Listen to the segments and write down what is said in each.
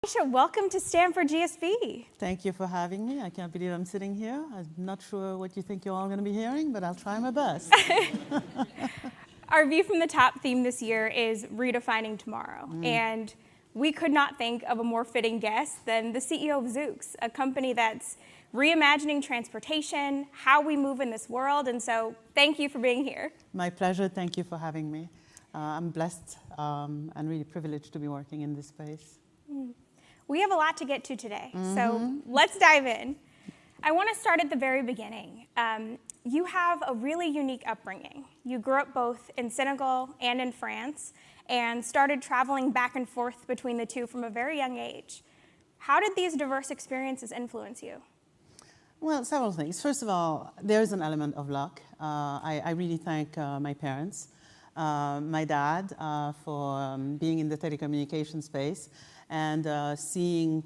Aicha, welcome to Stanford GSB. Thank you for having me. I can't believe I'm sitting here. I'm not sure what you think you're all going to be hearing, but I'll try my best. Our View from the Top theme this year is Redefining Tomorrow. And we could not think of a more fitting guest than the CEO of Zoox, a company that's reimagining transportation, how we move in this world. And so thank you for being here. My pleasure. Thank you for having me. I'm blessed and really privileged to be working in this space. We have a lot to get to today, so let's dive in. I want to start at the very beginning. You have a really unique upbringing. You grew up both in Senegal and in France and started traveling back and forth between the two from a very young age. How did these diverse experiences influence you? Well, several things. First of all, there is an element of luck. I really thank my parents, my dad for being in the telecommunication space and seeing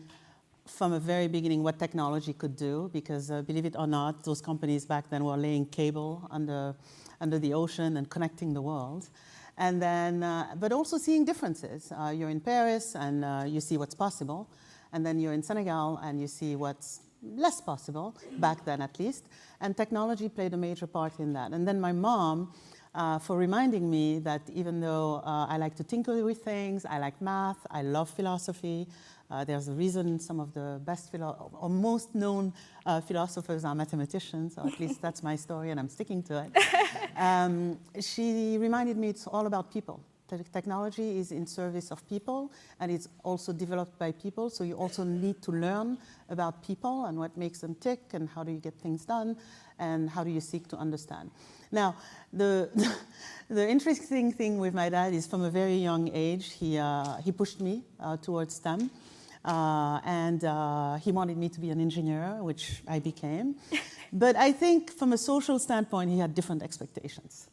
from a very beginning what technology could do, because believe it or not, those companies back then were laying cable under the ocean and connecting the world. And then, but also seeing differences. You're in Paris and you see what's possible, and then you're in Senegal and you see what's less possible, back then at least, and technology played a major part in that. And then my mom, for reminding me that even though I like to tinker with things, I like math, I love philosophy. There's a reason some of the best or most known philosophers are mathematicians, or at least that's my story and I'm sticking to it. She reminded me it's all about people. Technology is in service of people and it's also developed by people, so you also need to learn about people and what makes them tick and how do you get things done and how do you seek to understand. Now, the interesting thing with my dad is from a very young age, he pushed me towards STEM. And he wanted me to be an engineer, which I became. But I think from a social standpoint, he had different expectations.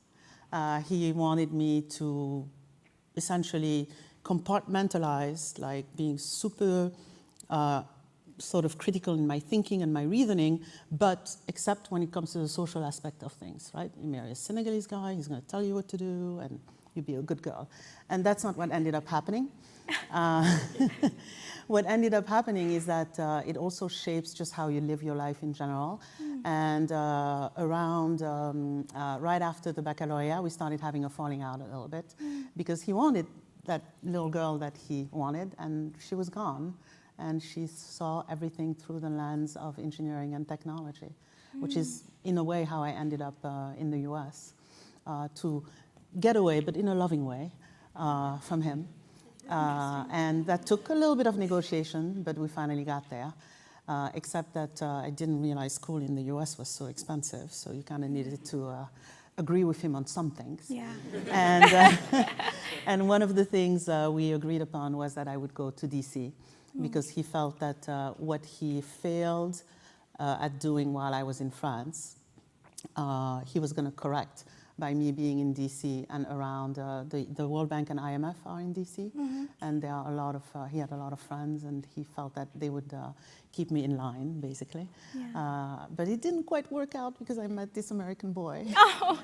He wanted me to essentially compartmentalize, like being super sort of critical in my thinking and my reasoning, but except when it comes to the social aspect of things, right? You marry a Senegalese guy, he's going to tell you what to do, and you be a good girl. And that's not what ended up happening. What ended up happening is that it also shapes just how you live your life in general. And around, right after the baccalaureate, we started having a falling out a little bit because he wanted that little girl that he wanted, and she was gone. And she saw everything through the lens of engineering and technology, which is, in a way, how I ended up in the US, to get away, but in a loving way, from him. And that took a little bit of negotiation, but we finally got there, except that I didn't realize school in the US was so expensive, so you kind of needed to agree with him on some things. Yeah. And one of the things we agreed upon was that I would go to DC, because he felt that what he failed at doing while I was in France, he was going to correct by me being in DC and around. The World Bank and IMF are in DC, and there are a lot of, he had a lot of friends, and he felt that they would keep me in line, basically. Yeah. But it didn't quite work out because I met this American boy. Oh.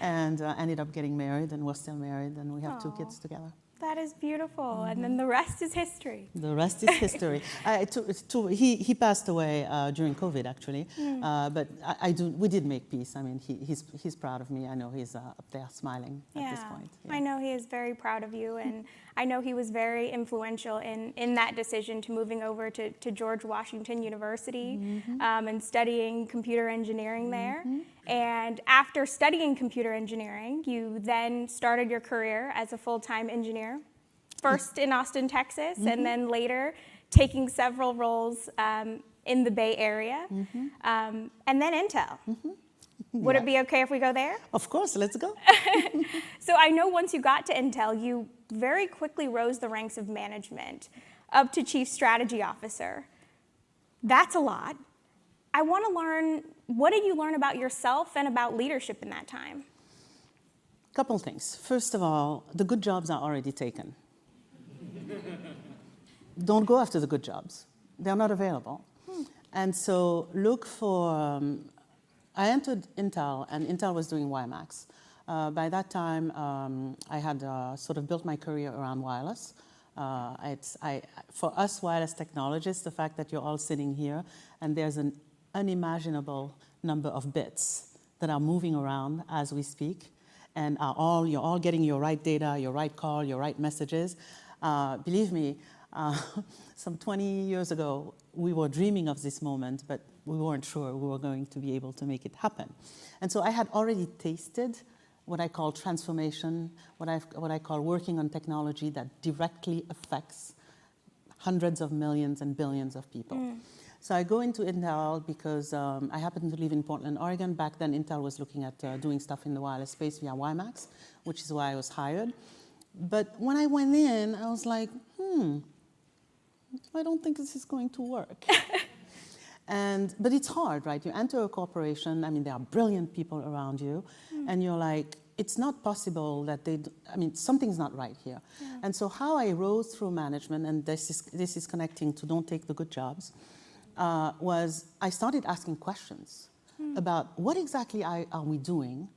And ended up getting married, and we're still married, and we have 2 kids together. That is beautiful, and then the rest is history. The rest is history. He passed away during COVID, actually, but we did make peace. I mean, he's proud of me. I know he's up there smiling at this point. Yeah. I know he is very proud of you, and I know he was very influential in that decision to moving over to George Washington University and studying computer engineering there. And after studying computer engineering, you then started your career as a full-time engineer, first in Austin, Texas, and then later taking several roles in the Bay Area, and then Intel. Would it be okay if we go there? Of course, let's go. So I know once you got to Intel, you very quickly rose the ranks of management up to Chief Strategy Officer. That's a lot. I want to learn, what did you learn about yourself and about leadership in that time? Couple things. First of all, the good jobs are already taken. Don't go after the good jobs. They're not available. And so look for, I entered Intel, and Intel was doing WiMAX. By that time, I had sort of built my career around wireless. For us wireless technologists, the fact that you're all sitting here and there's an unimaginable number of bits that are moving around as we speak, and you're all getting your right data, your right call, your right messages. Believe me, some 20 years ago, we were dreaming of this moment, but we weren't sure we were going to be able to make it happen. And so I had already tasted what I call transformation, what I call working on technology that directly affects hundreds of millions and billions of people. So I go into Intel because I happen to live in Portland, Oregon. Back then, Intel was looking at doing stuff in the wireless space via WiMAX, which is why I was hired. But when I went in, I was like, I don't think this is going to work. But it's hard, right? You enter a corporation, I mean, there are brilliant people around you, and you're like, it's not possible that something's not right here. Yeah. And so how I rose through management, and this is connecting to don't take the good jobs, was I started asking questions about what exactly are we doing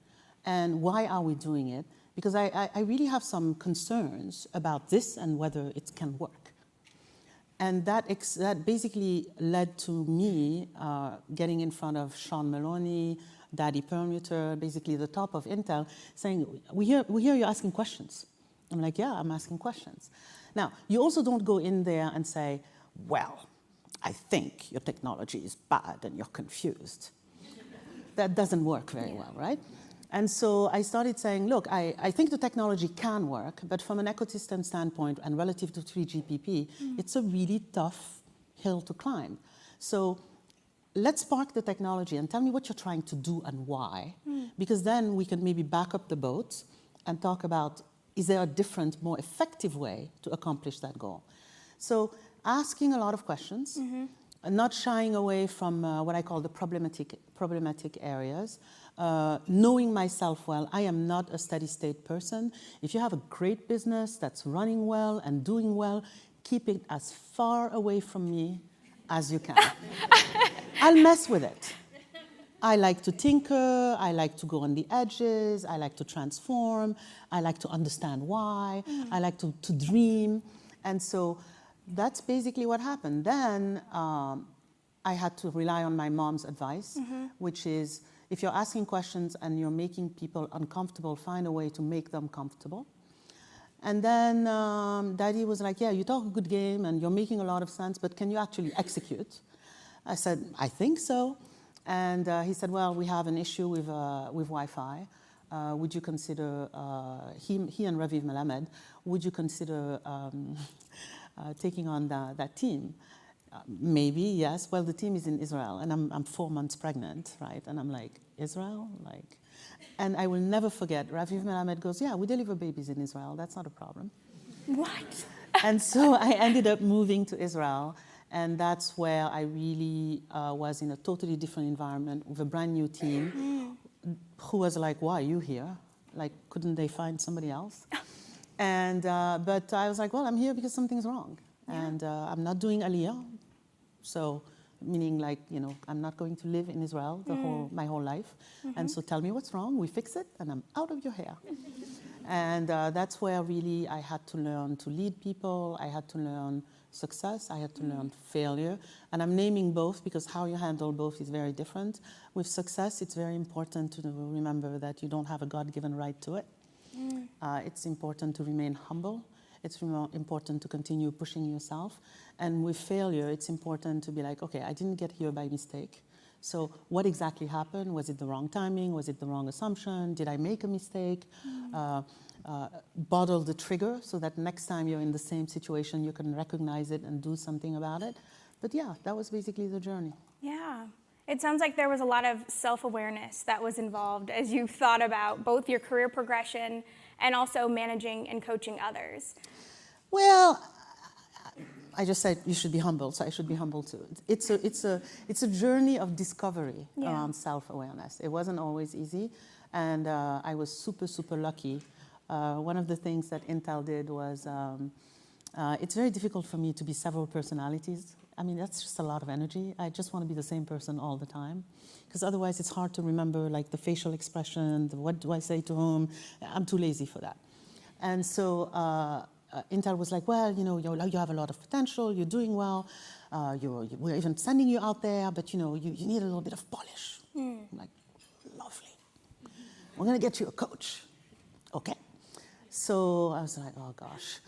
and why are we doing it? Because I really have some concerns about this and whether it can work. And that basically led to me getting in front of Sean Maloney, Daddy Perlmutter, basically the top of Intel, saying, we hear you're asking questions. I'm like, yeah, I'm asking questions. Now, you also don't go in there and say, well, I think your technology is bad and you're confused. That doesn't work very well, right? And so I started saying, look, I think the technology can work, but from an ecosystem standpoint and relative to 3GPP, it's a really tough hill to climb. So let's park the technology and tell me what you're trying to do and why, because then we can maybe back up the boat and talk about, is there a different, more effective way to accomplish that goal? So asking a lot of questions, not shying away from what I call the problematic areas, knowing myself well. I am not a steady state person. If you have a great business that's running well and doing well, keep it as far away from me as you can. I'll mess with it. I like to tinker, I like to go on the edges, I like to transform, I like to understand why, I like to dream. And so that's basically what happened. Then I had to rely on my mom's advice, which is, if you're asking questions and you're making people uncomfortable, find a way to make them comfortable. And then Daddy was like, yeah, you talk a good game and you're making a lot of sense, but can you actually execute? I said, I think so. And he said, well, we have an issue with Wi-Fi. Would you consider, he and Raviv Melamed, would you consider taking on that team? Maybe, yes. Well, the team is in Israel, and I'm 4 months pregnant, right? And I'm like, Israel? And I will never forget, Raviv Melamed goes, yeah, we deliver babies in Israel. That's not a problem. What? And so I ended up moving to Israel, and that's where I really was in a totally different environment with a brand new team who was like, why are you here? Like, couldn't they find somebody else? And but I was like, well, I'm here because something's wrong. And I'm not doing Aliyah, so meaning like, I'm not going to live in Israel my whole life. And so tell me what's wrong, we fix it, and I'm out of your hair. And that's where really I had to learn to lead people, I had to learn success, I had to learn failure. And I'm naming both because how you handle both is very different. With success, it's very important to remember that you don't have a God-given right to it. It's important to remain humble. It's important to continue pushing yourself. And with failure, it's important to be like, okay, I didn't get here by mistake. So what exactly happened? Was it the wrong timing? Was it the wrong assumption? Did I make a mistake? Bottle the trigger so that next time you're in the same situation, you can recognize it and do something about it. But yeah, that was basically the journey. Yeah. It sounds like there was a lot of self-awareness that was involved as you thought about both your career progression and also managing and coaching others. Well, I just said you should be humble, so I should be humble too. It's a journey of discovery around self-awareness. It wasn't always easy, and I was super, super lucky. One of the things that Intel did was, it's very difficult for me to be several personalities. I mean, that's just a lot of energy. I just want to be the same person all the time, because otherwise it's hard to remember like the facial expression, what do I say to whom. I'm too lazy for that. And so Intel was like, well, you know, you have a lot of potential, you're doing well, we're even sending you out there, but you know, you need a little bit of polish. I'm like, lovely. We're gonna get you a coach. Okay. So I was like, oh gosh.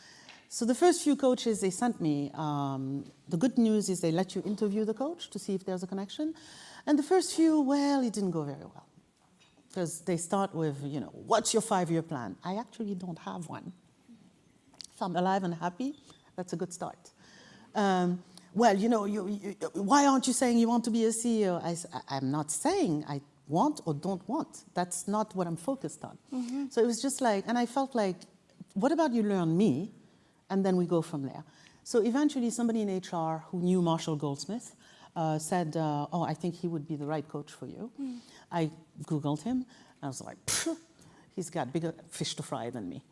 So the first few coaches they sent me, the good news is they let you interview the coach to see if there's a connection. And the first few, well, it didn't go very well. Because they start with, you know, what's your 5-year plan? I actually don't have one. If I'm alive and happy, that's a good start. Well, you know, why aren't you saying you want to be a CEO? I'm not saying I want or don't want. That's not what I'm focused on. Mm-hmm. So it was just like, and I felt like, what about you learn me, and then we go from there. So eventually somebody in HR who knew Marshall Goldsmith said, oh, I think he would be the right coach for you. Mm. I Googled him. I was like, he's got bigger fish to fry than me.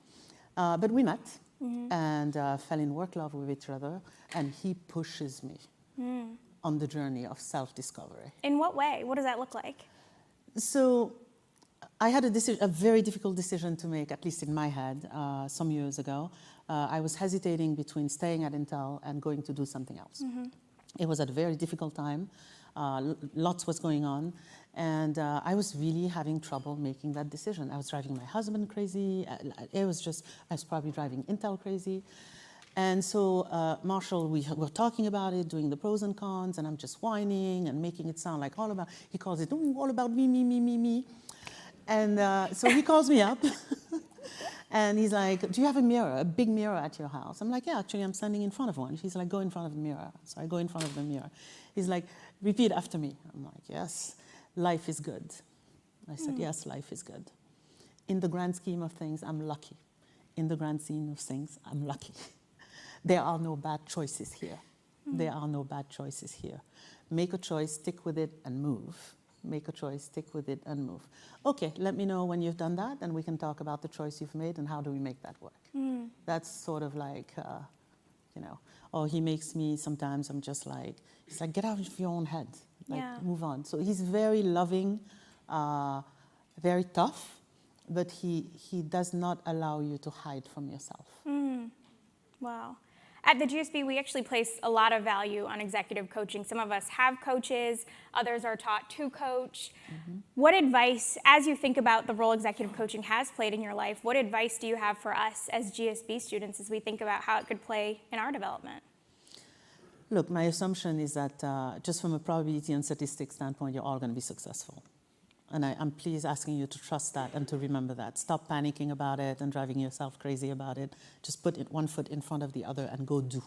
But we met and fell in work love with each other, and he pushes me on the journey of self-discovery. In what way? What does that look like? So I had a very difficult decision to make, at least in my head, some years ago. I was hesitating between staying at Intel and going to do something else. Mm-hmm. It was at a very difficult time. Lots was going on. And I was really having trouble making that decision. I was driving my husband crazy. I was probably driving Intel crazy. And so Marshall, we were talking about it, doing the pros and cons, and I'm just whining and making it sound like all about, he calls it all about me. And so he calls me up. And he's like, do you have a mirror, a big mirror at your house? I'm like, yeah, actually, I'm standing in front of one. He's like, go in front of the mirror. So I go in front of the mirror. He's like, repeat after me. I'm like, yes, life is good. I said, yes, life is good. In the grand scheme of things, I'm lucky. In the grand scheme of things, I'm lucky. There are no bad choices here. There are no bad choices here. Make a choice, stick with it, and move. Make a choice, stick with it, and move. Okay, let me know when you've done that, and we can talk about the choice you've made and how do we make that work. That's sort of like, you know, or he makes me, sometimes I'm just like, he's like, get out of your own head, like, move on. So he's very loving, very tough, but he does not allow you to hide from yourself. Wow. At the GSB, we actually place a lot of value on executive coaching. Some of us have coaches, others are taught to coach. What advice, as you think about the role executive coaching has played in your life, what advice do you have for us as GSB students as we think about how it could play in our development? Look, my assumption is that just from a probability and statistics standpoint, you're all going to be successful. And I'm please asking you to trust that and to remember that. Stop panicking about it and driving yourself crazy about it. Just put one foot in front of the other and go do.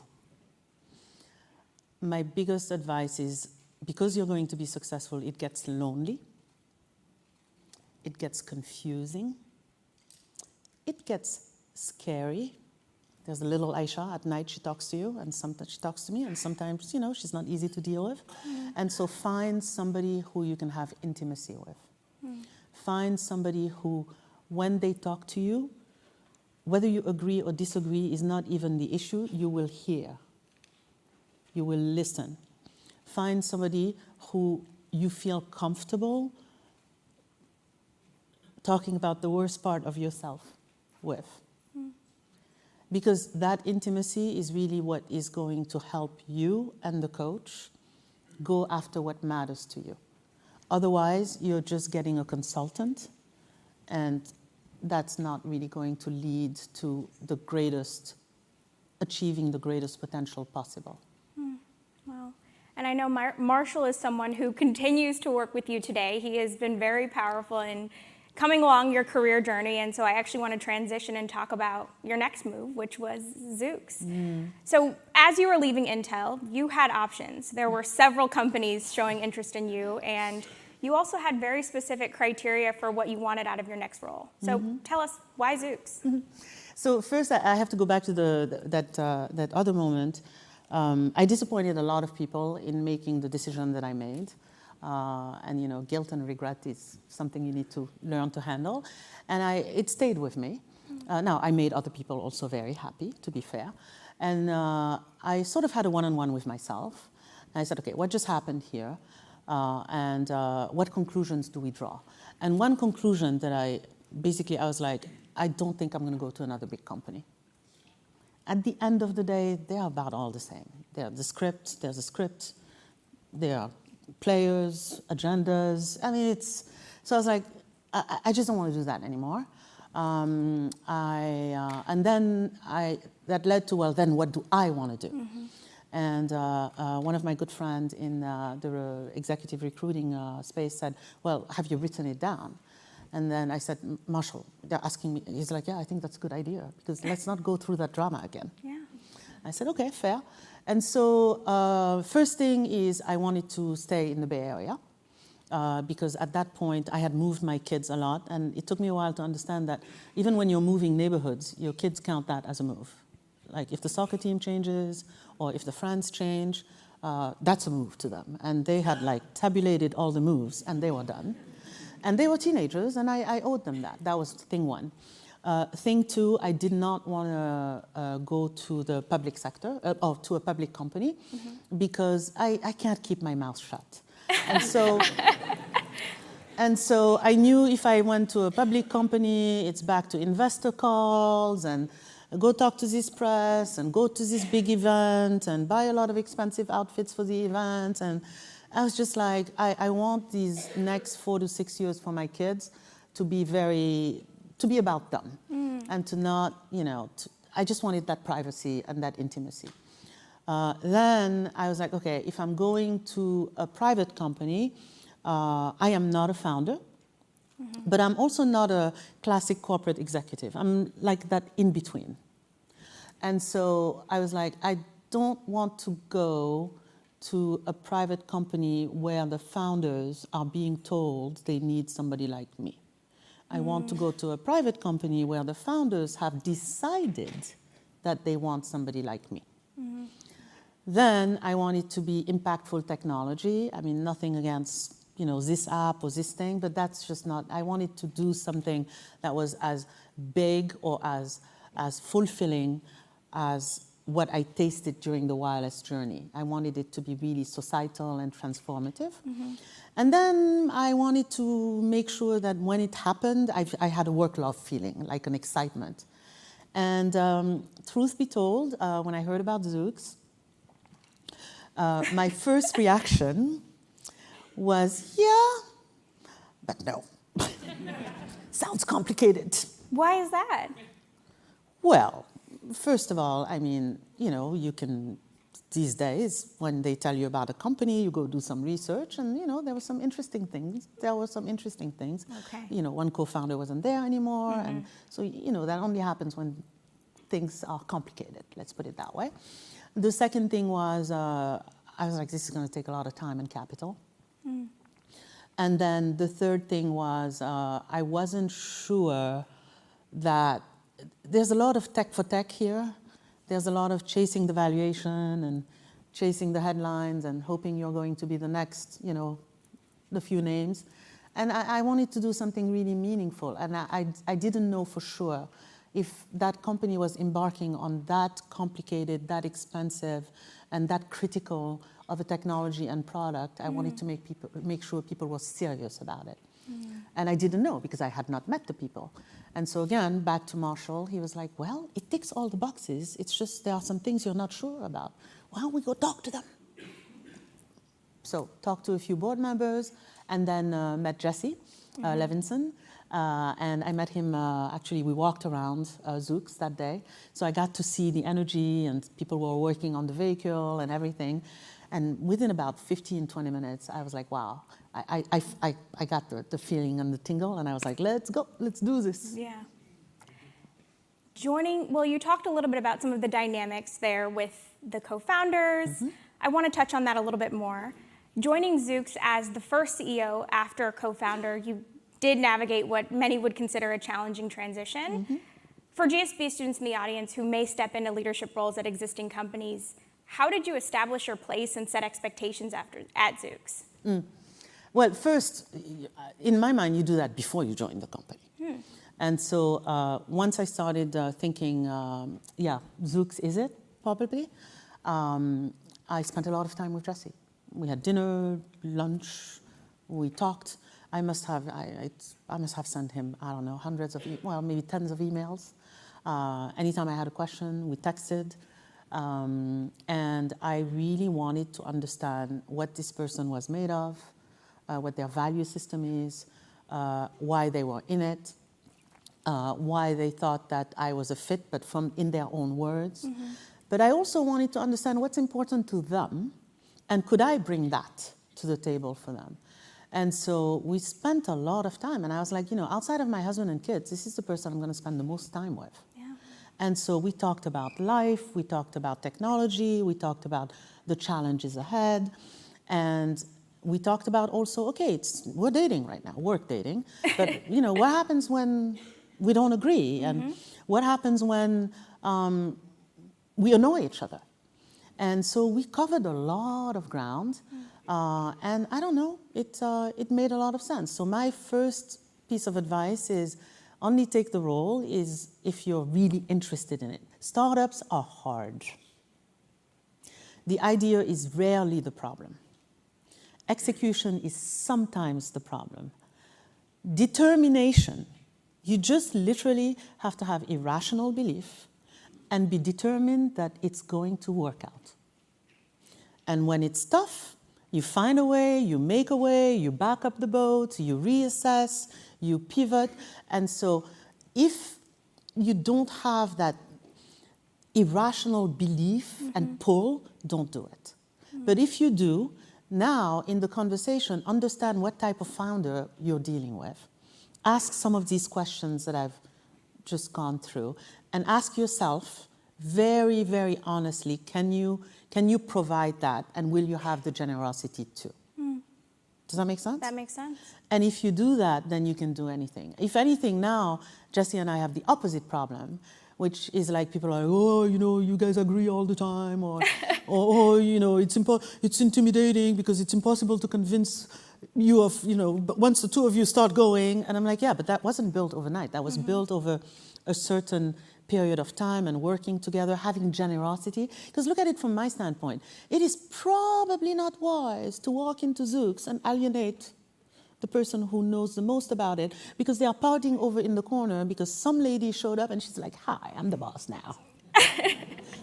My biggest advice is, because you're going to be successful, it gets lonely. It gets confusing. It gets scary. There's a little Aicha at night, she talks to you, and sometimes she talks to me, and sometimes, you know, she's not easy to deal with. And so find somebody who you can have intimacy with. Find somebody who, when they talk to you, whether you agree or disagree is not even the issue, you will hear. You will listen. Find somebody who you feel comfortable talking about the worst part of yourself with. Because that intimacy is really what is going to help you and the coach go after what matters to you. Otherwise, you're just getting a consultant, and that's not really going to lead to achieving the greatest potential possible. Wow. And I know Marshall is someone who continues to work with you today. He has been very powerful in coming along your career journey, and so I actually want to transition and talk about your next move, which was Zoox. So as you were leaving Intel, you had options. There were several companies showing interest in you, and you also had very specific criteria for what you wanted out of your next role. So tell us, why Zoox? So first, I have to go back to that other moment. I disappointed a lot of people in making the decision that I made. And you know, guilt and regret is something you need to learn to handle. And it stayed with me. Now, I made other people also very happy, to be fair. And I sort of had a one-on-one with myself. And I said, okay, what just happened here? And what conclusions do we draw? And one conclusion that I was like, I don't think I'm going to go to another big company. at the end of the day, they're about all the same. There's a script, there are players, agendas. I mean, so I was like, I just don't want to do that anymore. And then that led to, well, then what do I want to do? Mm-hmm. And one of my good friends in the executive recruiting space said, well, have you written it down? And then I said, Marshall, they're asking me. He's like, yeah, I think that's a good idea, because let's not go through that drama again. Yeah. I said, okay, fair. And so first thing is I wanted to stay in the Bay Area. Because at that point, I had moved my kids a lot, and it took me a while to understand that even when you're moving neighborhoods, your kids count that as a move. Like if the soccer team changes, or if the friends change, that's a move to them. And they had like tabulated all the moves, and they were done. And they were teenagers, and I owed them that. That was thing one. Thing two, I did not want to go to the public sector, or to a public company, mm-hmm. because I can't keep my mouth shut. And so I knew if I went to a public company, it's back to investor calls and go talk to this press and go to this big event and buy a lot of expensive outfits for the event. And I was just like, I want these next 4 to 6 years for my kids to be about them, and to not, I just wanted that privacy and that intimacy. Then I was like, okay, if I'm going to a private company, I am not a founder, mm-hmm. but I'm also not a classic corporate executive. I'm like that in between. And so I was like, I don't want to go to a private company where the founders are being told they need somebody like me. I want to go to a private company where the founders have decided that they want somebody like me. Mm-hmm. Then I wanted to be impactful technology. I mean, nothing against, this app or this thing, but that's just not, I wanted to do something that was as big or as fulfilling as what I tasted during the wireless journey. I wanted it to be really societal and transformative. Mm-hmm. And then I wanted to make sure that when it happened, I had a work-love feeling, like an excitement. And truth be told, when I heard about Zoox, my first reaction was, yeah, but no. Sounds complicated. Why is that? Well, first of all, I mean, you can, these days, when they tell you about a company, you go do some research, and, there were some interesting things. Okay. One co-founder wasn't there anymore, mm-hmm. and so, that only happens when things are complicated, let's put it that way. The second thing was, I was like, this is going to take a lot of time and capital. Mm. And then the third thing was, I wasn't sure that there's a lot of tech for tech here. There's a lot of chasing the valuation and chasing the headlines and hoping you're going to be the next, the few names. And I wanted to do something really meaningful. And I didn't know for sure if that company was embarking on that complicated, that expensive, and that critical of a technology and product. I wanted to make sure people were serious about it. And I didn't know because I had not met the people. And so again, back to Marshall, he was like, well, it ticks all the boxes. It's just there are some things you're not sure about. Well, we go talk to them. So talked to a few board members, and then met Jesse Levinson. And I met him, actually, we walked around Zoox that day. So I got to see the energy, and people were working on the vehicle and everything. And within about 15, 20 minutes, I was like, wow. I got the feeling and the tingle, and I was like, let's go, let's do this. Yeah. You talked a little bit about some of the dynamics there with the co-founders. Mm-hmm. I want to touch on that a little bit more. Joining Zoox as the first CEO after a co-founder, you did navigate what many would consider a challenging transition. Mm-hmm. For GSB students in the audience who may step into leadership roles at existing companies, how did you establish your place and set expectations at Zoox? Well, first, in my mind, you do that before you join the company. And so once I started thinking, Zoox is it, probably, I spent a lot of time with Jesse. We had dinner, lunch, we talked. I must have sent him, I don't know, hundreds of, maybe tens of emails. Anytime I had a question, we texted. And I really wanted to understand what this person was made of, what their value system is, why they were in it, why they thought that I was a fit, but from in their own words. But I also wanted to understand what's important to them, and could I bring that to the table for them? And so we spent a lot of time, and I was like, outside of my husband and kids, this is the person I'm going to spend the most time with. Yeah. And so we talked about life, we talked about technology, we talked about the challenges ahead, and we talked about also, okay, we're dating right now, work dating, but what happens when we don't agree, and what happens when we annoy each other? And so we covered a lot of ground, and I don't know, it made a lot of sense. So my first piece of advice is only take the role if you're really interested in it. Startups are hard. The idea is rarely the problem. Execution is sometimes the problem. Determination, you just literally have to have irrational belief and be determined that it's going to work out. And when it's tough, you find a way, you make a way, you back up the boat, you reassess, you pivot. And so if you don't have that irrational belief and pull, don't do it. But if you do, now in the conversation, understand what type of founder you're dealing with. Ask some of these questions that I've just gone through, and ask yourself very, very honestly, can you provide that, and will you have the generosity too? Does that make sense? That makes sense. And if you do that, then you can do anything. If anything, now, Jesse and I have the opposite problem, which is like people are like, oh, you guys agree all the time, or it's intimidating because it's impossible to convince you of, but once the two of you start going, and I'm like, yeah, but that wasn't built overnight. That was built over a certain period of time and working together, having generosity. Because look at it from my standpoint. It is probably not wise to walk into Zoox and alienate the person who knows the most about it, because they are partying over in the corner because some lady showed up and she's like, hi, I'm the boss now.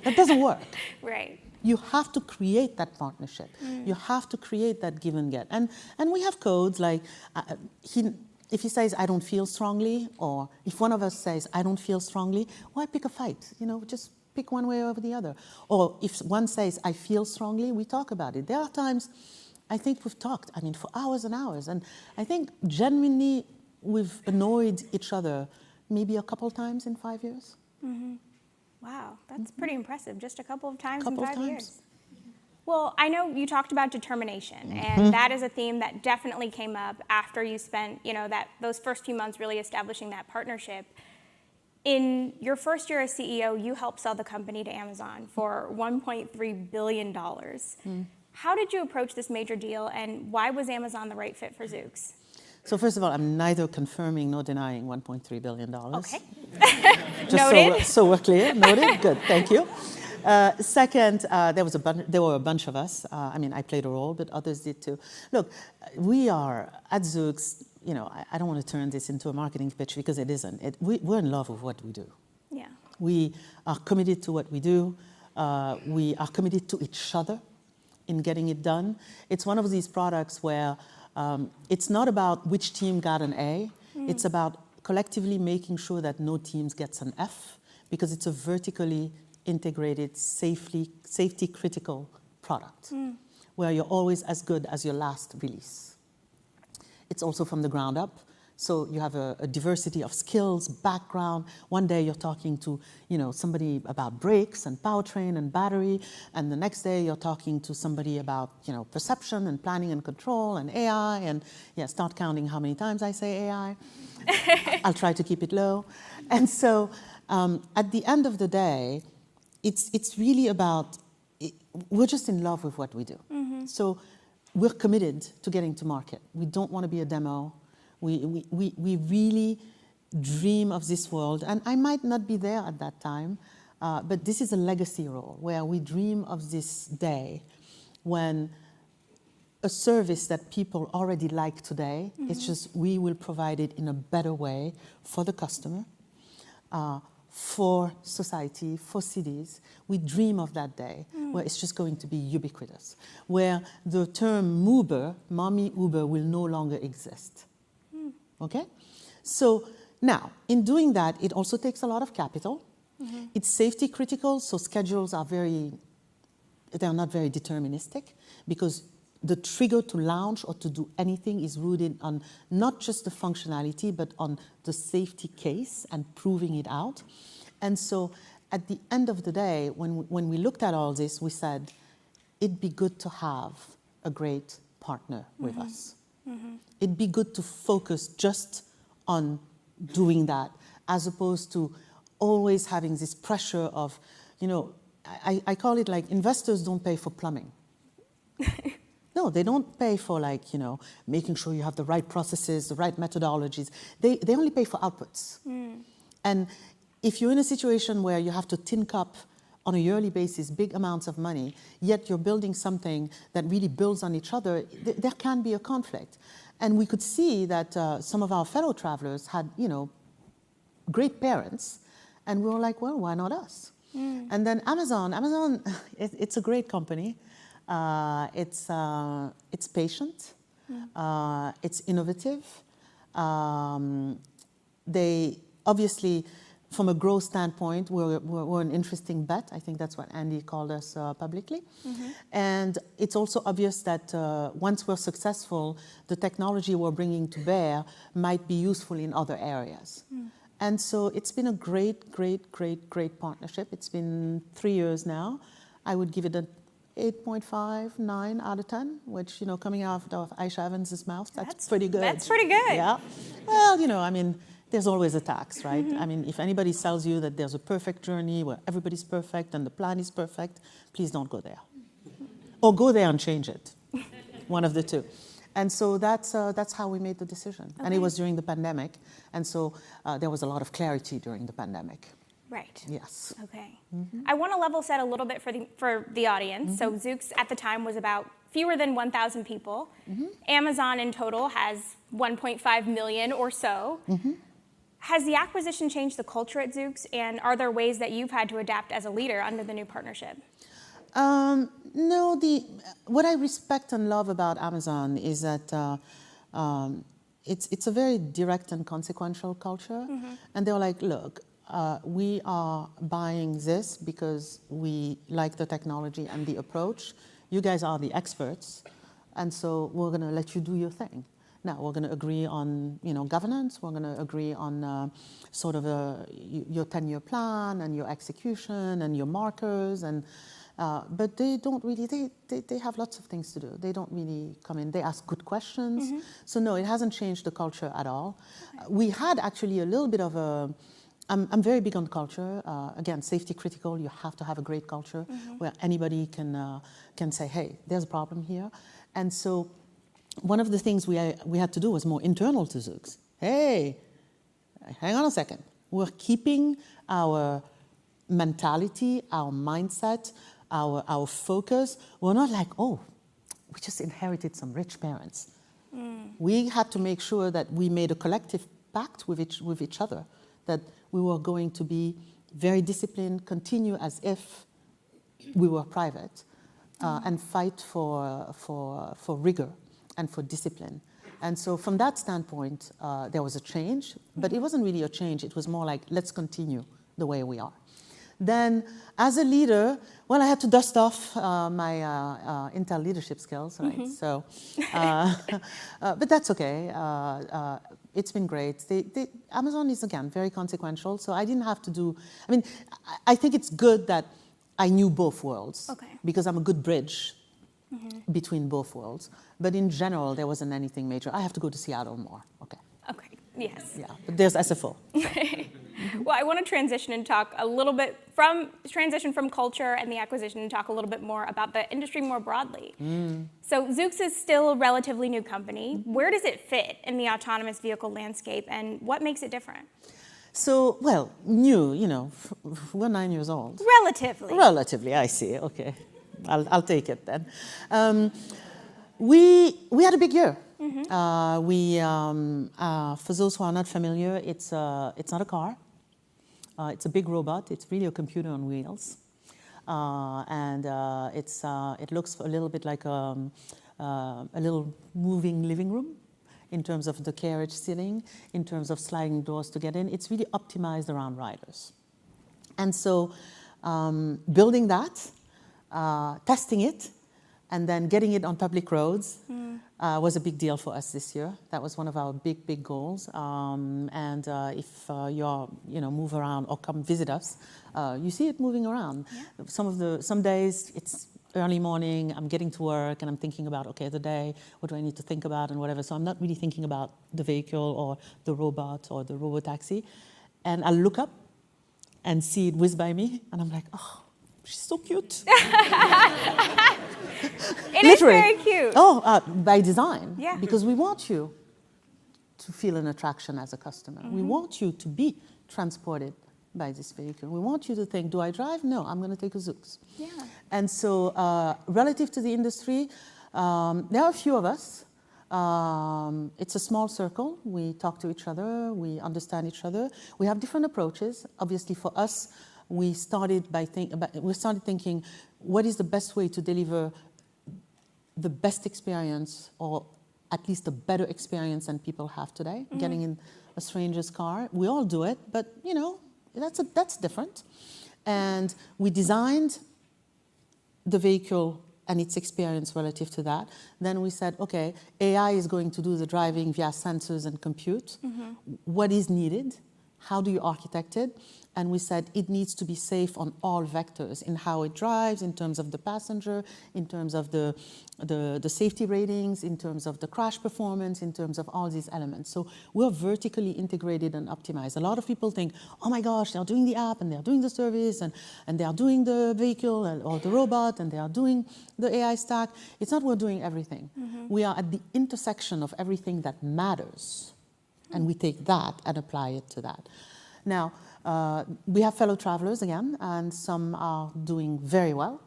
That doesn't work. Right. You have to create that partnership. You have to create that give and get. And we have codes like, if he says, I don't feel strongly, or if one of us says, I don't feel strongly, why pick a fight? Just pick one way over the other. Or if one says, I feel strongly, we talk about it. There are times, I think we've talked, for hours and hours. And I think genuinely we've annoyed each other maybe a couple times in 5 years. Wow, that's pretty impressive. Just a couple of times in 5 years. Well, I know you talked about determination, and that is a theme that definitely came up after you spent, those first few months really establishing that partnership. In your first year as CEO, you helped sell the company to Amazon for $1.3 billion. How did you approach this major deal, and why was Amazon the right fit for Zoox? So first of all, I'm neither confirming nor denying $1.3 billion. Okay. Just Noted. So we're clear. Noted. Good. Thank you. Second, there were a bunch of us. I played a role, but others did too. Look, we are at Zoox. I don't want to turn this into a marketing pitch because it isn't. We're in love with what we do. Yeah. We are committed to what we do. We are committed to each other in getting it done. It's one of these products where it's not about which team got an A. It's about collectively making sure that no team gets an F, because it's a vertically integrated, safety critical product where you're always as good as your last release. It's also from the ground up. So you have a diversity of skills, background. One day you're talking to, somebody about brakes and powertrain and battery, and the next day you're talking to somebody about, perception and planning and control and AI. And start counting how many times I say AI. I'll try to keep it low. And so at the end of the day, it's really about, we're just in love with what we do. So we're committed to getting to market. We don't want to be a demo. We really dream of this world, and I might not be there at that time, but this is a legacy role where we dream of this day when a service that people already like today, it's just we will provide it in a better way for the customer, for society, for cities. We dream of that day where it's just going to be ubiquitous, where the term moober, mommy Uber, will no longer exist. Okay? So now, in doing that, it also takes a lot of capital. It's safety critical, so schedules are they're not very deterministic, because the trigger to launch or to do anything is rooted on not just the functionality, but on the safety case and proving it out. And so at the end of the day, when we looked at all this, we said, it'd be good to have a great partner with us. It'd be good to focus just on doing that, as opposed to always having this pressure of, you know, I call it like investors don't pay for plumbing. No, they don't pay for, like, you know, making sure you have the right processes, the right methodologies. They only pay for outputs. And if you're in a situation where you have to tin cup on a yearly basis big amounts of money, yet you're building something that really builds on each other, there can be a conflict. And we could see that some of our fellow travelers had, you know, great parents, and we were like, well, why not us? And then Amazon, it's a great company. It's patient, it's innovative. They obviously, from a growth standpoint, we're an interesting bet. I think that's what Andy called us publicly. And it's also obvious that once we're successful, the technology we're bringing to bear might be useful in other areas. And so it's been a great, great, great, great partnership. It's been 3 years now. I would give it an 8.5, 9 out of 10, which, you know, coming out of Aicha Evans' mouth, that's pretty good. That's pretty good. Yeah. Well, you know, I mean, there's always attacks, right? I mean, if anybody sells you that there's a perfect journey where everybody's perfect and the plan is perfect, please don't go there. Or go there and change it. One of the two. And so that's how we made the decision. And it was during the pandemic. And so there was a lot of clarity during the pandemic. Right. Yes. Okay. I want to level set a little bit for the audience. So Zoox at the time was about fewer than 1,000 people. Amazon in total has 1.5 million or so. Has the acquisition changed the culture at Zoox, and are there ways that you've had to adapt as a leader under the new partnership? No, what I respect and love about Amazon is that it's a very direct and consequential culture. And they're like, look, we are buying this because we like the technology and the approach. You guys are the experts, and so we're going to let you do your thing. Now, we're going to agree on, you know, governance. We're going to agree on sort of your 10-year plan and your execution and your markers. And but they don't really, they have lots of things to do. They don't really come in. They ask good questions. So no, it hasn't changed the culture at all. We had actually a little bit of a, I'm very big on culture. Again, safety critical. You have to have a great culture where anybody can say, hey, there's a problem here. And so one of the things we had to do was more internal to Zoox. Hey, hang on a second. We're keeping our mentality, our mindset, our focus. We're not like, oh, we just inherited some rich parents. We had to make sure that we made a collective pact with each other, that we were going to be very disciplined, continue as if we were private, and fight for rigor and for discipline. And so from that standpoint, there was a change, but it wasn't really a change. It was more like, let's continue the way we are. Then, as a leader, well, I had to dust off my Intel leadership skills, right? So, but that's okay. It's been great. Amazon is, again, very consequential, so I didn't have to do, I mean, I think it's good that I knew both worlds, because I'm a good bridge between both worlds. But in general, there wasn't anything major. I have to go to Seattle more. Okay. Okay. Yes. Yeah, but there's SFO. Well, I want to transition and talk a little bit from culture and the acquisition and talk a little bit more about the industry more broadly. So Zoox is still a relatively new company. Where does it fit in the autonomous vehicle landscape, and what makes it different? So, well, new, you know, we're 9 years old. Relatively. Relatively, I see. Okay, I'll take it then. We had a big year. For those who are not familiar, it's not a car. It's a big robot. It's really a computer on wheels. It looks a little bit like a little moving living room in terms of the carriage ceiling, in terms of sliding doors to get in. It's really optimized around riders. And so building that, testing it, and then getting it on public roads was a big deal for us this year. That was one of our big goals. If you move around or come visit us, you see it moving around. Yeah. Some days it's early morning, I'm getting to work and I'm thinking about, okay, the day, what do I need to think about and whatever. So I'm not really thinking about the vehicle or the robot or the robotaxi. And I look up and see it whiz by me and I'm like, oh, she's so cute. It is very cute. Oh, by design. Yeah. Because we want you to feel an attraction as a customer. We want you to be transported by this vehicle. We want you to think, do I drive? No, I'm going to take a Zoox. Yeah. And so relative to the industry, there are a few of us. It's a small circle. We talk to each other. We understand each other. We have different approaches. Obviously, for us, we started thinking, what is the best way to deliver the best experience, or at least a better experience than people have today, getting in a stranger's car. We all do it, but that's different. And we designed the vehicle and its experience relative to that. Then we said, okay, AI is going to do the driving via sensors and compute. What is needed? How do you architect it? And we said it needs to be safe on all vectors, in how it drives, in terms of the passenger, in terms of the safety ratings, in terms of the crash performance, in terms of all these elements. So we're vertically integrated and optimized. A lot of people think, oh my gosh, they're doing the app and they're doing the service and they are doing the vehicle or the robot and they are doing the AI stack. It's not we're doing everything. We are at the intersection of everything that matters. And we take that and apply it to that. Now, we have fellow travelers again, and some are doing very well.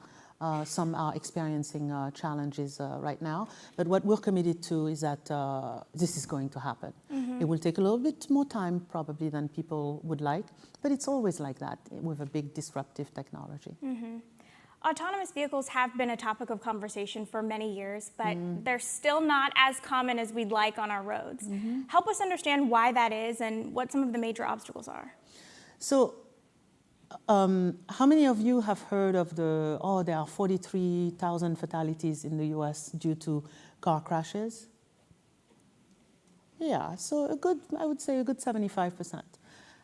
Some are experiencing challenges right now. But what we're committed to is that this is going to happen. It will take a little bit more time probably than people would like, but it's always like that with a big disruptive technology. Autonomous vehicles have been a topic of conversation for many years, but they're still not as common as we'd like on our roads. Help us understand why that is and what some of the major obstacles are. So, how many of you have heard of there are 43,000 fatalities in the US due to car crashes? Yeah, so I would say a good 75%.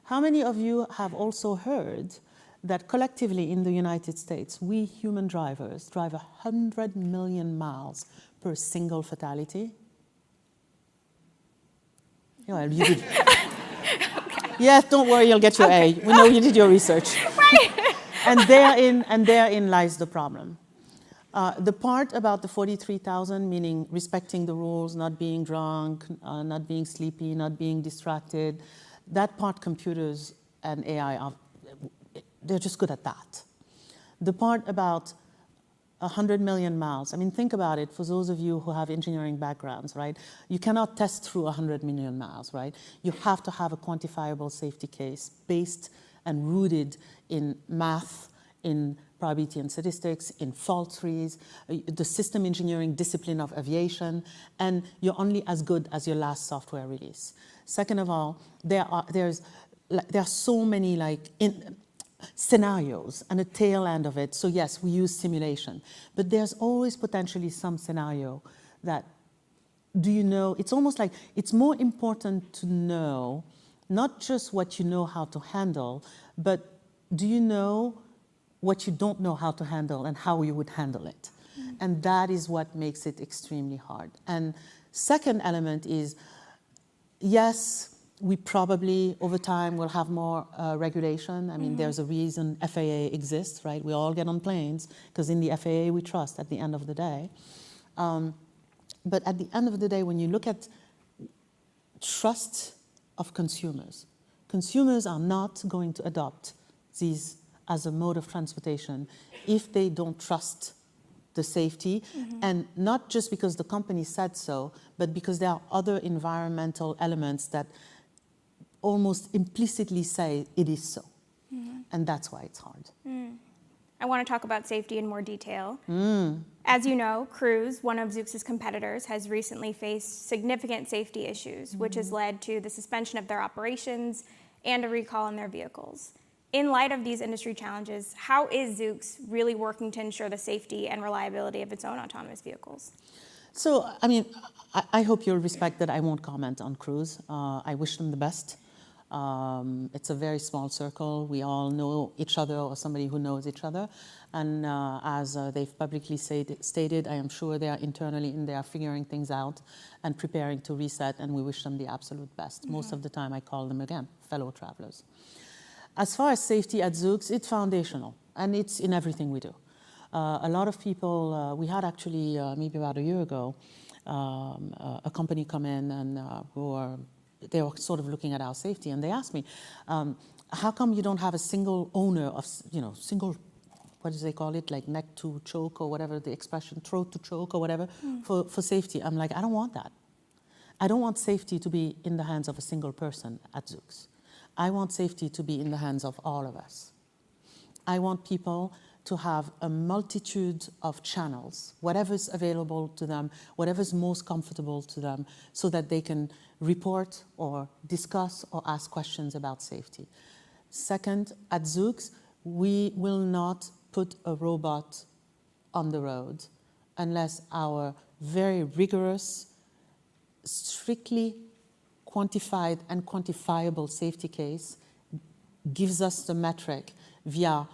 How many of you have also heard that collectively in the United States, we human drivers drive 100 million miles per single fatality? Well, you did. Yeah, don't worry, you'll get your A. We know you did your research. Right. And therein lies the problem. The part about the 43,000, meaning respecting the rules, not being drunk, not being sleepy, not being distracted, that part computers and AI they're just good at that. The part about 100 million miles, I mean, think about it for those of you who have engineering backgrounds, right? You cannot test through 100 million miles, right? You have to have a quantifiable safety case based and rooted in math, in probability and statistics, in fault trees, the system engineering discipline of aviation, and you're only as good as your last software release. Second of all, there are so many scenarios and a tail end of it. So yes, we use simulation, but there's always potentially some scenario that, it's almost like it's more important to know not just what you know how to handle, but do you know what you don't know how to handle and how you would handle it? And that is what makes it extremely hard. And second element is, yes, we probably, over time, will have more regulation. I mean, there's a reason FAA exists, right? We all get on planes because in the FAA we trust at the end of the day. But at the end of the day, when you look at trust of consumers are not going to adopt these as a mode of transportation if they don't trust the safety, and not just because the company said so, but because there are other environmental elements that almost implicitly say it is so. And that's why it's hard. I want to talk about safety in more detail. As you know, Cruise, one of Zoox's competitors, has recently faced significant safety issues, which has led to the suspension of their operations and a recall on their vehicles. In light of these industry challenges, how is Zoox really working to ensure the safety and reliability of its own autonomous vehicles? So, I mean, I hope you'll respect that I won't comment on Cruise. I wish them the best. It's a very small circle. We all know each other or somebody who knows each other. And as they've publicly stated, I am sure they are internally in there figuring things out and preparing to reset, and we wish them the absolute best. Most of the time I call them, again, fellow travelers. As far as safety at Zoox, it's foundational, and it's in everything we do. A lot of people, we had actually maybe about a year ago, a company come in and they were sort of looking at our safety, and they asked me, how come you don't have a single owner of, single, what do they call it, like neck to choke or whatever the expression, throat to choke or whatever, for safety? I'm like, I don't want that. I don't want safety to be in the hands of a single person at Zoox. I want safety to be in the hands of all of us. I want people to have a multitude of channels, whatever's available to them, whatever's most comfortable to them, so that they can report or discuss or ask questions about safety. Second, at Zoox, we will not put a robot on the road unless our very rigorous, strictly quantified and quantifiable safety case gives us the metric via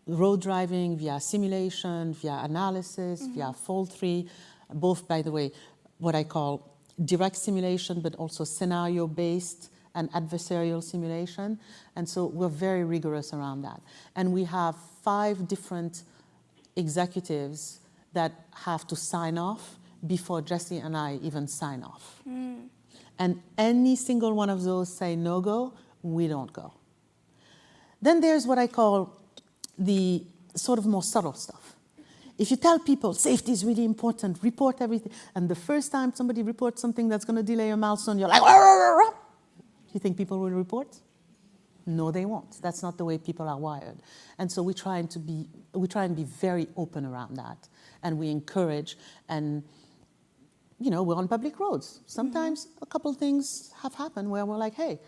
road driving, via simulation, via analysis, via fault-free, both, by the way, what I call direct simulation, but also scenario-based and adversarial simulation. And so we're very rigorous around that. And we have 5 different executives that have to sign off before Jesse and I even sign off. And any single one of those say no-go, we don't go. Then there's what I call the sort of more subtle stuff. If you tell people safety is really important, report everything, and the first time somebody reports something that's going to delay a milestone, you're like, rah, rah, rah. You think people will report? No, they won't. That's not the way people are wired. And so we try and be very open around that, and we encourage, and we're on public roads. Sometimes a couple things have happened where we're like, hey,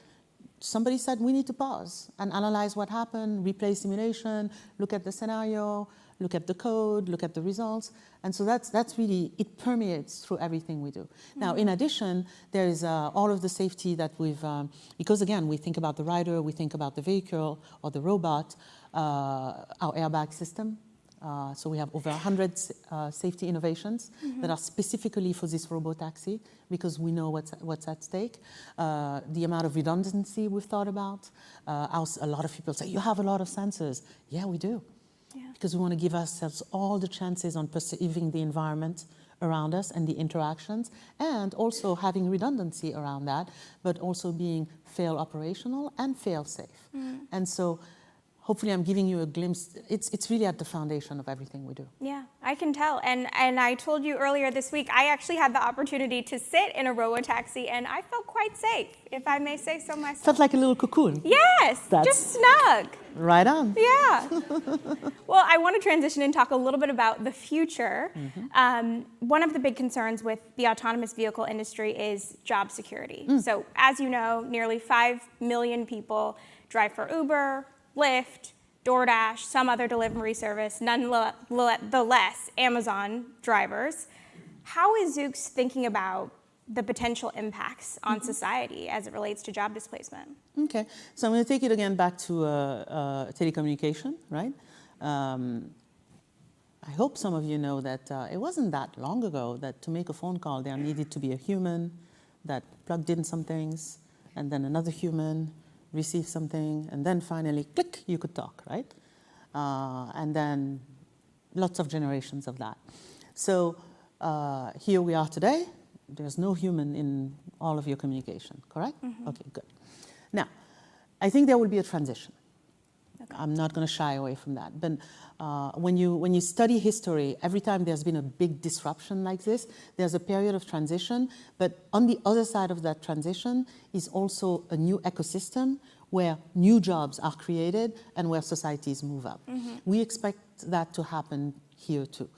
somebody said we need to pause and analyze what happened, replay simulation, look at the scenario, look at the code, look at the results. And so that's really, it permeates through everything we do. Now, in addition, there is all of the safety that we've, because again, we think about the rider, we think about the vehicle or the robot, our airbag system. So we have over 100 safety innovations that are specifically for this robotaxi, because we know what's at stake. The amount of redundancy we've thought about. A lot of people say, you have a lot of sensors. Yeah, we do. Yeah. Because we want to give ourselves all the chances on perceiving the environment around us and the interactions, and also having redundancy around that, but also being fail operational and fail safe. And so hopefully I'm giving you a glimpse. It's really at the foundation of everything we do. Yeah, I can tell. And I told you earlier this week, I actually had the opportunity to sit in a robotaxi, and I felt quite safe, if I may say so myself. Felt like a little cocoon. Yes, just snug. Right on. Yeah. Well, I want to transition and talk a little bit about the future. One of the big concerns with the autonomous vehicle industry is job security. So as you know, nearly 5 million people drive for Uber, Lyft, DoorDash, some other delivery service, nonetheless Amazon drivers. How is Zoox thinking about the potential impacts on society as it relates to job displacement? Okay, so I'm going to take it again back to telecommunication, right? I hope some of you know that it wasn't that long ago that to make a phone call there needed to be a human that plugged in some things, and then another human received something, and then finally, click, you could talk, right? And then lots of generations of that. So here we are today. There's no human in all of your communication, correct? Okay, good. Now, I think there will be a transition. Okay. I'm not going to shy away from that. But when you study history, every time there's been a big disruption like this, there's a period of transition. But on the other side of that transition is also a new ecosystem where new jobs are created and where societies move up. We expect that to happen here too.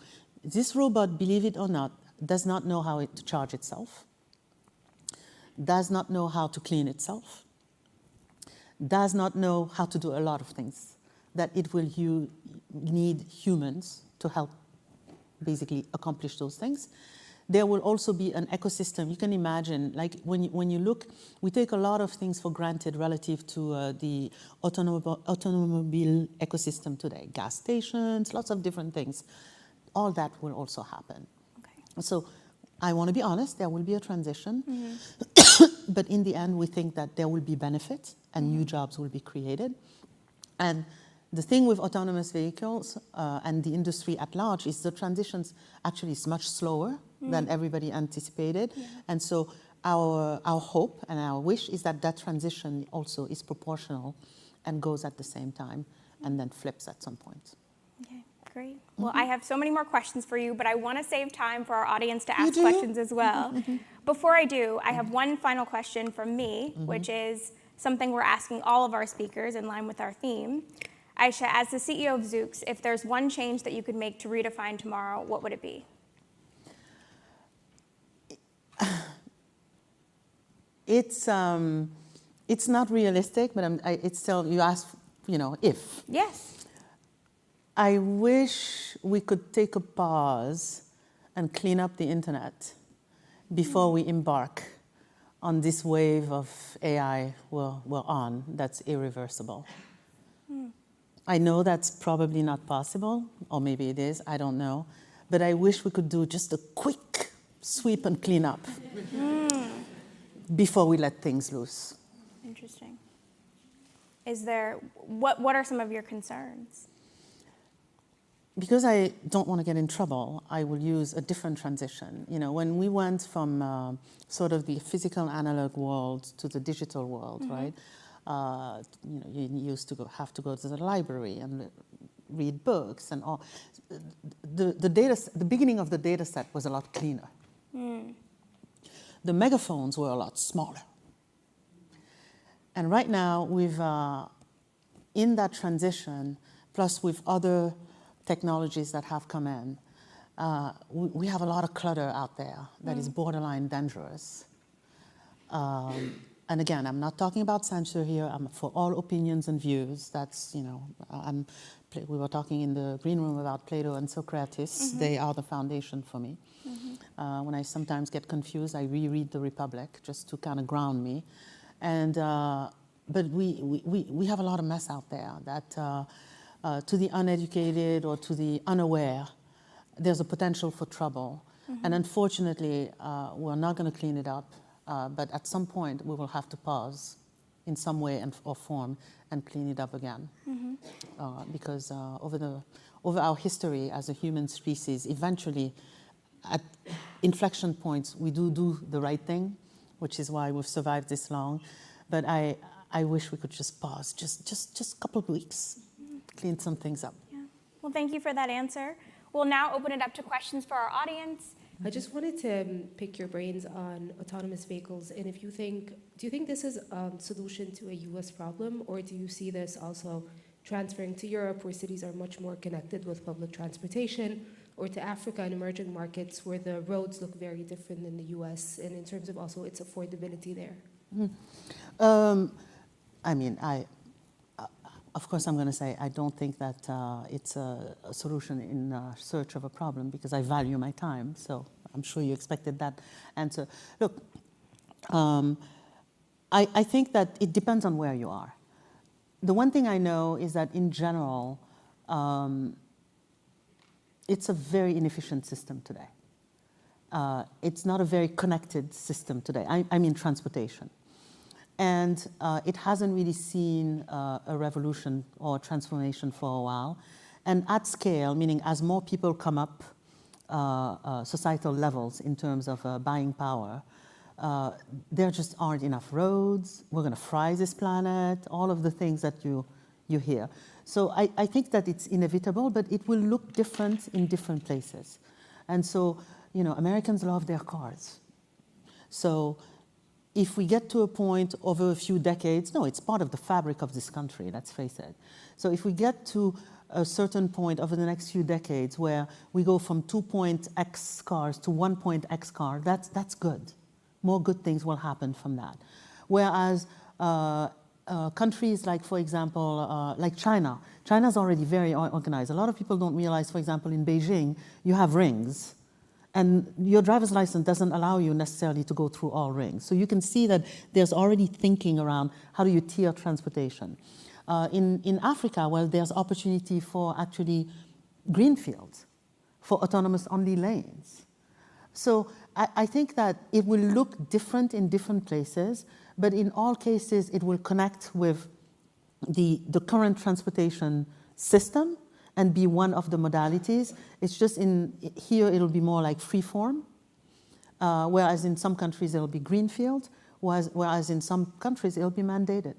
This robot, believe it or not, does not know how to charge itself, does not know how to clean itself, does not know how to do a lot of things that it will need humans to help basically accomplish those things. There will also be an ecosystem. You can imagine, like when you look, we take a lot of things for granted relative to the automobile ecosystem today. Gas stations, lots of different things. All that will also happen. Okay. So I want to be honest, there will be a transition. But in the end, we think that there will be benefit and new jobs will be created. And the thing with autonomous vehicles and the industry at large is the transitions actually is much slower than everybody anticipated. And so our hope and our wish is that that transition also is proportional and goes at the same time and then flips at some point. Okay, great. Well, I have so many more questions for you, but I want to save time for our audience to ask questions as well. Before I do, I have one final question from me, which is something we're asking all of our speakers in line with our theme. Aicha, as the CEO of Zoox, if there's one change that you could make to redefine tomorrow, what would it be? It's not realistic, but it's still, you ask, if. Yes. I wish we could take a pause and clean up the internet before we embark on this wave of AI we're on that's irreversible. I know that's probably not possible, or maybe it is, I don't know. But I wish we could do just a quick sweep and clean up before we let things loose. Interesting. What are some of your concerns? Because I don't want to get in trouble, I will use a different transition. When we went from sort of the physical analog world to the digital world, right? You used to have to go to the library and read books and all. The beginning of the data set was a lot cleaner. The megaphones were a lot smaller. And right now, in that transition, plus with other technologies that have come in, we have a lot of clutter out there that is borderline dangerous. And again, I'm not talking about censor here. I'm for all opinions and views. That's, we were talking in the green room about Plato and Socrates. They are the foundation for me. When I sometimes get confused, I reread the Republic just to kind of ground me. And but we have a lot of mess out there that to the uneducated or to the unaware, there's a potential for trouble. And unfortunately, we're not going to clean it up. But at some point, we will have to pause in some way or form and clean it up again. Because over our history as a human species, eventually, at inflection points, we do the right thing, which is why we've survived this long. But I wish we could just pause, just a couple of weeks, clean some things up. Yeah. Well, thank you for that answer. We'll now open it up to questions for our audience. I just wanted to pick your brains on autonomous vehicles, and do you think this is a solution to a U.S. problem, or do you see this also transferring to Europe, where cities are much more connected with public transportation, or to Africa and emerging markets where the roads look very different than the U.S., and in terms of also its affordability there? Of course, I'm going to say I don't think that it's a solution in search of a problem, because I value my time. So I'm sure you expected that answer. Look, I think that it depends on where you are. The one thing I know is that in general, it's a very inefficient system today. It's not a very connected system today. I mean transportation. And it hasn't really seen a revolution or transformation for a while. And at scale, meaning as more people come up societal levels in terms of buying power, there just aren't enough roads. We're going to fry this planet, all of the things that you hear. So I think that it's inevitable, but it will look different in different places. And so, Americans love their cars. So if we get to a point over a few decades, no, it's part of the fabric of this country, let's face it. So if we get to a certain point over the next few decades where we go from 2.x cars to 1.x car, that's good. More good things will happen from that. Whereas countries like, for example, like China. China's already very organized. A lot of people don't realize, for example, in Beijing, you have rings. And your driver's license doesn't allow you necessarily to go through all rings. So you can see that there's already thinking around how do you tier transportation. In Africa, well, there's opportunity for actually greenfields, for autonomous only lanes. So I think that it will look different in different places, but in all cases, it will connect with the current transportation system and be one of the modalities. It's just here it'll be more like free form, whereas in some countries it'll be greenfield, whereas in some countries it'll be mandated.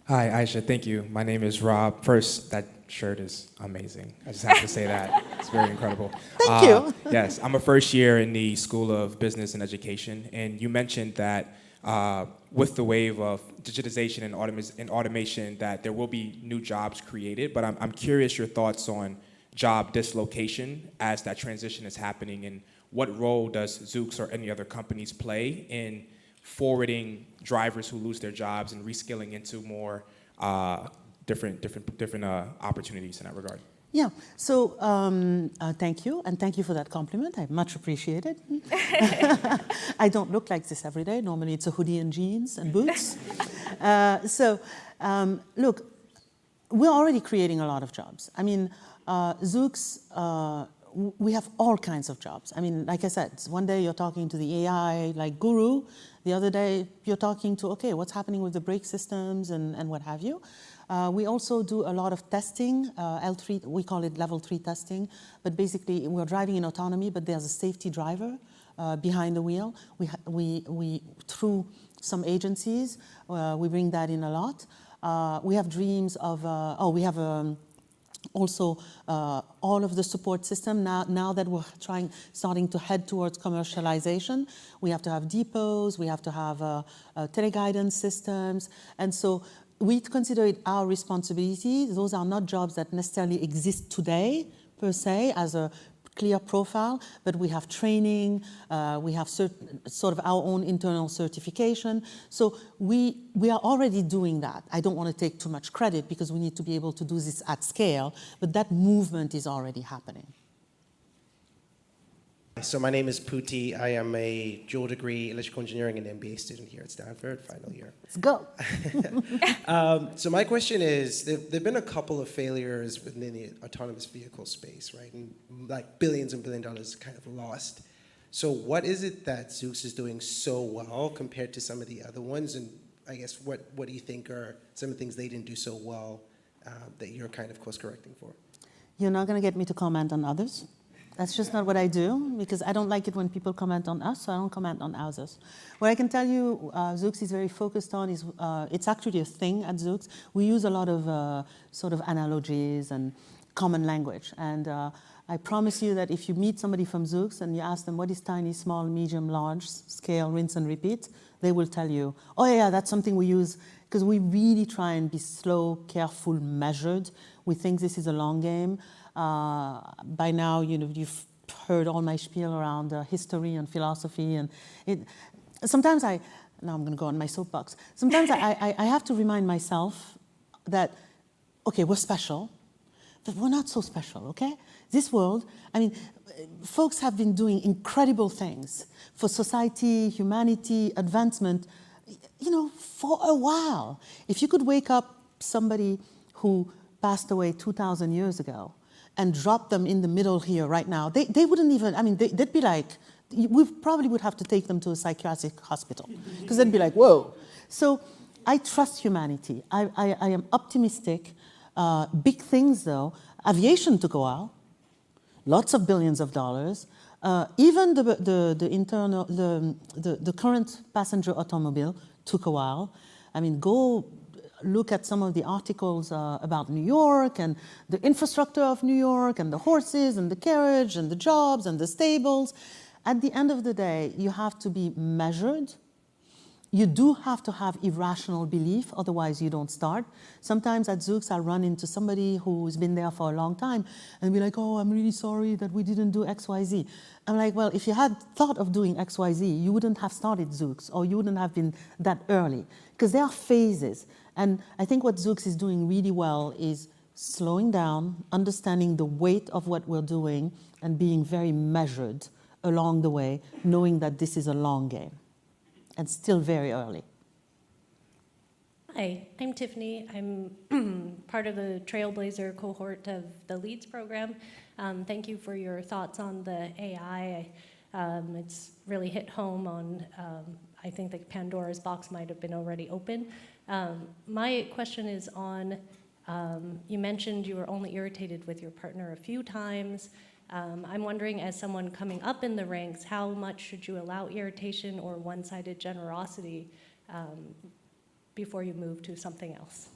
Hi, Aicha, thank you. My name is Rob. First, that shirt is amazing. I just have to say that. It's very incredible. Thank you. Yes, I'm a first year in the School of Business and Education, and you mentioned that with the wave of digitization and automation, that there will be new jobs created, but I'm curious your thoughts on job dislocation as that transition is happening, and what role does Zoox or any other companies play in forwarding drivers who lose their jobs and reskilling into more different opportunities in that regard? Yeah, so thank you, and thank you for that compliment. I much appreciate it. I don't look like this every day. Normally it's a hoodie and jeans and boots. Look, we're already creating a lot of jobs. I mean, Zoox, we have all kinds of jobs. I mean, like I said, one day you're talking to the AI like guru, the other day you're talking to, okay, what's happening with the brake systems and what have you. We also do a lot of testing, L3, we call it level 3 testing, but basically we're driving in autonomy, but there's a safety driver behind the wheel. We through some agencies, we bring that in a lot. We have dreams of, we have also all of the support system. Now that we're starting to head towards commercialization, we have to have depots, we have to have teleguidance systems, and so we consider it our responsibility. Those are not jobs that necessarily exist today, per se, as a clear profile, but we have training, we have sort of our own internal certification. So we are already doing that. I don't want to take too much credit because we need to be able to do this at scale, but that movement is already happening. So my name is Puti. I am a dual degree electrical engineering and MBA student here at Stanford, final year. Let's go. So my question is, there have been a couple of failures within the autonomous vehicle space, right? And like billions and billion dollars kind of lost. So what is it that Zoox is doing so well compared to some of the other ones? And I guess what do you think are some of the things they didn't do so well that you're kind of course correcting for? You're not going to get me to comment on others. That's just not what I do, because I don't like it when people comment on us, so I don't comment on others. What I can tell you Zoox is very focused on is, it's actually a thing at Zoox. We use a lot of sort of analogies and common language. And I promise you that if you meet somebody from Zoox and you ask them what is tiny, small, medium, large, scale, rinse and repeat, they will tell you, oh yeah, that's something we use, because we really try and be slow, careful, measured. We think this is a long game. By now, you've heard all my spiel around history and philosophy, and sometimes now I'm going to go on my soapbox. Sometimes I have to remind myself that, okay, we're special, but we're not so special, okay? This world, I mean, folks have been doing incredible things for society, humanity, advancement, for a while. If you could wake up somebody who passed away 2,000 years ago and drop them in the middle here right now, they wouldn't even, I mean, they'd be like, we probably would have to take them to a psychiatric hospital, because they'd be like, whoa. So I trust humanity. I am optimistic. Big things though, aviation took a while, lots of billions of dollars. Even the current passenger automobile took a while. I mean, go look at some of the articles about New York and the infrastructure of New York and the horses and the carriage and the jobs and the stables. At the end of the day, you have to be measured You do have to have irrational belief, otherwise you don't start. Sometimes at Zoox, I'll run into somebody who's been there for a long time and be like, oh, I'm really sorry that we didn't do X, Y, Z. I'm like, well, if you had thought of doing X, Y, Z, you wouldn't have started Zoox, or you wouldn't have been that early. Because there are phases. And I think what Zoox is doing really well is slowing down, understanding the weight of what we're doing, and being very measured along the way, knowing that this is a long game. And still very early. Hi, I'm Tiffany. I'm part of the Trailblazer cohort of the LEADS program. Thank you for your thoughts on the AI. It's really hit home on, I think that Pandora's box might have been already open. My question is on, you mentioned you were only irritated with your partner a few times. I'm wondering, as someone coming up in the ranks, how much should you allow irritation or one-sided generosity before you move to something else?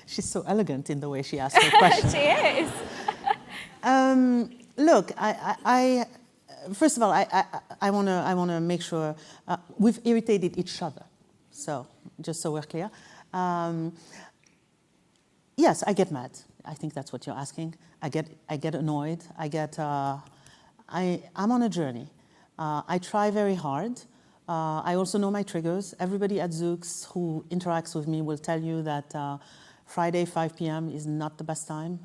She's so elegant in the way she asks her question. She is. Look, first of all, I want to make sure we've irritated each other. So, just so we're clear. Yes, I get mad. I think that's what you're asking. I get annoyed. I'm on a journey. I try very hard. I also know my triggers. Everybody at Zoox who interacts with me will tell you that Friday, 5 p.m. is not the best time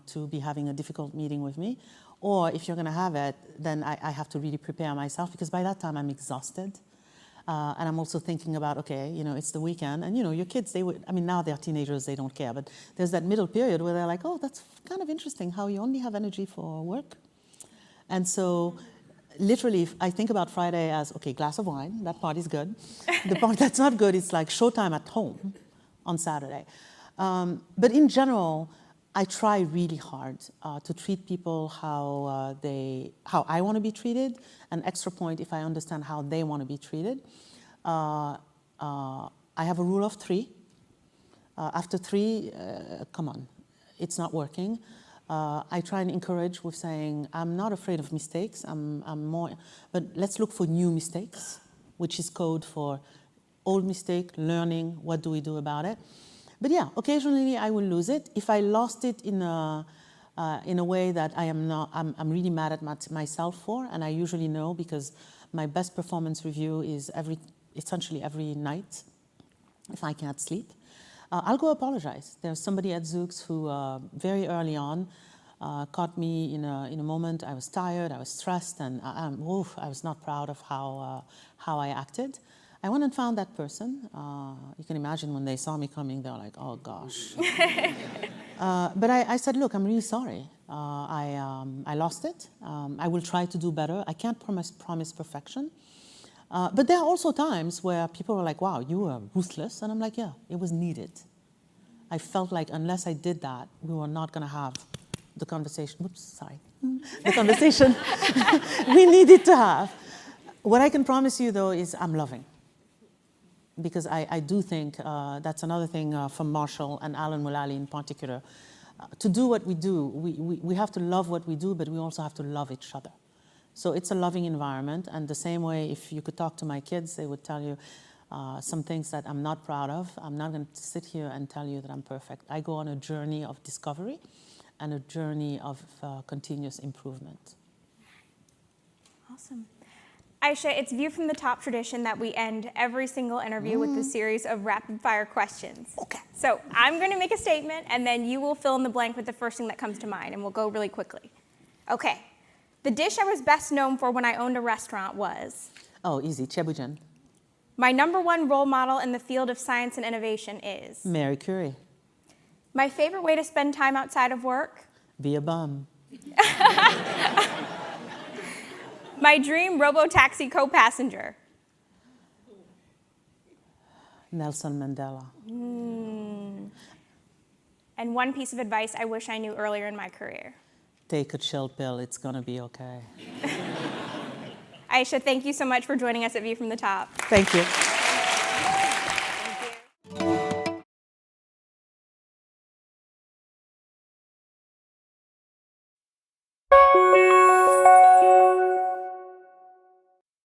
to be having a difficult meeting with me. Or if you're going to have it, then I have to really prepare myself, because by that time I'm exhausted. And I'm also thinking about, okay, it's the weekend, and your kids, now they're teenagers, they don't care, but there's that middle period where they're like, oh, that's kind of interesting how you only have energy for work. And so literally, I think about Friday as, okay, glass of wine, that part is good. The part that's not good is like showtime at home on Saturday. But in general, I try really hard to treat people how I want to be treated. An extra point if I understand how they want to be treated. I have a rule of 3. After 3, come on, it's not working. I try and encourage with saying, I'm not afraid of mistakes. But let's look for new mistakes, which is code for old mistake, learning, what do we do about it? But yeah, occasionally I will lose it. If I lost it in a way that I'm really mad at myself for, and I usually know, because my best performance review is essentially every night, if I can't sleep. I'll go apologize. There's somebody at Zoox who very early on caught me in a moment. I was tired, I was stressed, and I was not proud of how I acted. I went and found that person. You can imagine when they saw me coming, they were like, oh gosh. But I said, look, I'm really sorry. I lost it. I will try to do better. I can't promise perfection. But there are also times where people are like, wow, you were ruthless. And I'm like, yeah, it was needed. I felt like unless I did that, we were not going to have the conversation. Whoops, sorry. The conversation we needed to have. What I can promise you, though, is I'm loving. Because I do think that's another thing from Marshall and Alan Mulally in particular. To do what we do, we have to love what we do, but we also have to love each other. So it's a loving environment, and the same way, if you could talk to my kids, they would tell you some things that I'm not proud of. I'm not going to sit here and tell you that I'm perfect. I go on a journey of discovery and a journey of continuous improvement. Awesome. Aicha, it's View from the Top tradition that we end every single interview with a series of rapid-fire questions. Okay. So I'm going to make a statement, and then you will fill in the blank with the first thing that comes to mind, and we'll go really quickly. Okay. The dish I was best known for when I owned a restaurant was? Oh, easy, Chebujan. My #1 role model in the field of science and innovation is? Mary Curie. My favorite way to spend time outside of work? Be a bum. My dream robo-taxi co-passenger? Nelson Mandela. And one piece of advice I wish I knew earlier in my career? Take a chill pill, it's gonna be okay. Aicha, thank you so much for joining us at View from the Top. Thank you.